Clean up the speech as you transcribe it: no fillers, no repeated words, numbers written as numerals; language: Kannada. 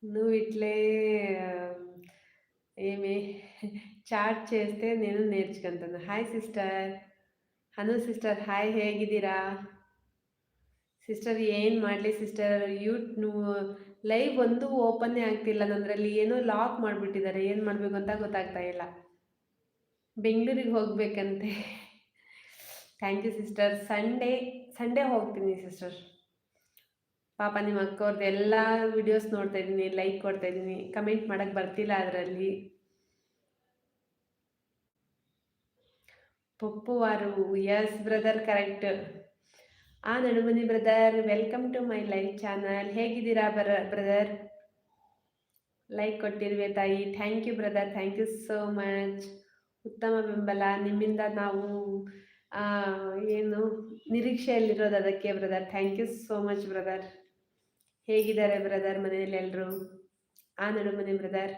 నువ్వు ఇట్లే ఏమి చాట్ చేస్తే నేను నేర్చుకుంటాను. Hi sister. ಹನು ಸಿಸ್ಟರ್ ಹಾಯ್, ಹೇಗಿದ್ದೀರಾ ಸಿಸ್ಟರ್? ಏನು ಮಾಡಲಿ ಸಿಸ್ಟರ್, ನೀವು ಲೈವ್ ಒಂದು ಓಪನ್ನೇ ಆಗ್ತಿಲ್ಲ ನನ್ನದ್ರಲ್ಲಿ. ಏನೋ ಲಾಕ್ ಮಾಡಿಬಿಟ್ಟಿದ್ದಾರೆ. ಏನು ಮಾಡಬೇಕು ಅಂತ ಗೊತ್ತಾಗ್ತಾ ಇಲ್ಲ. ಬೆಂಗಳೂರಿಗೆ ಹೋಗಬೇಕಂತೆ. Thank you sister. ಸಂಡೇ ಹೋಗ್ತೀನಿ ಸಿಸ್ಟರ್. ಪಾಪ ನಿಮ್ಮ ಅಕ್ಕವ್ರದ್ದು ಎಲ್ಲ ವಿಡಿಯೋಸ್ ನೋಡ್ತಾ ಇದ್ದೀನಿ, ಲೈಕ್ ಕೊಡ್ತಾ ಇದ್ದೀನಿ, ಕಮೆಂಟ್ ಮಾಡಕ್ಕೆ ಬರ್ತಿಲ್ಲ ಅದರಲ್ಲಿ. ಪಪ್ಪುವಾರು, yes brother, correct. Nadumani brother, welcome to my live channel. ಹೇಗಿದ್ದೀರಾ ಬ್ರದರ್? ಲೈಕ್ ಕೊಟ್ಟಿರುವೆ ತಾಯಿ. Thank you brother, thank you so much. ಉತ್ತಮ ಬೆಂಬಲ ನಿಮ್ಮಿಂದ ನಾವು ಆ, ಏನು ನಿರೀಕ್ಷೆಯಲ್ಲಿರೋದು ಅದಕ್ಕೆ brother. Thank you so much brother. ಹೇಗಿದ್ದಾರೆ ಬ್ರದರ್ ಮನೆಯಲ್ಲಿ ಎಲ್ಲರೂ? ನಡುಮನಿ ಬ್ರದರ್.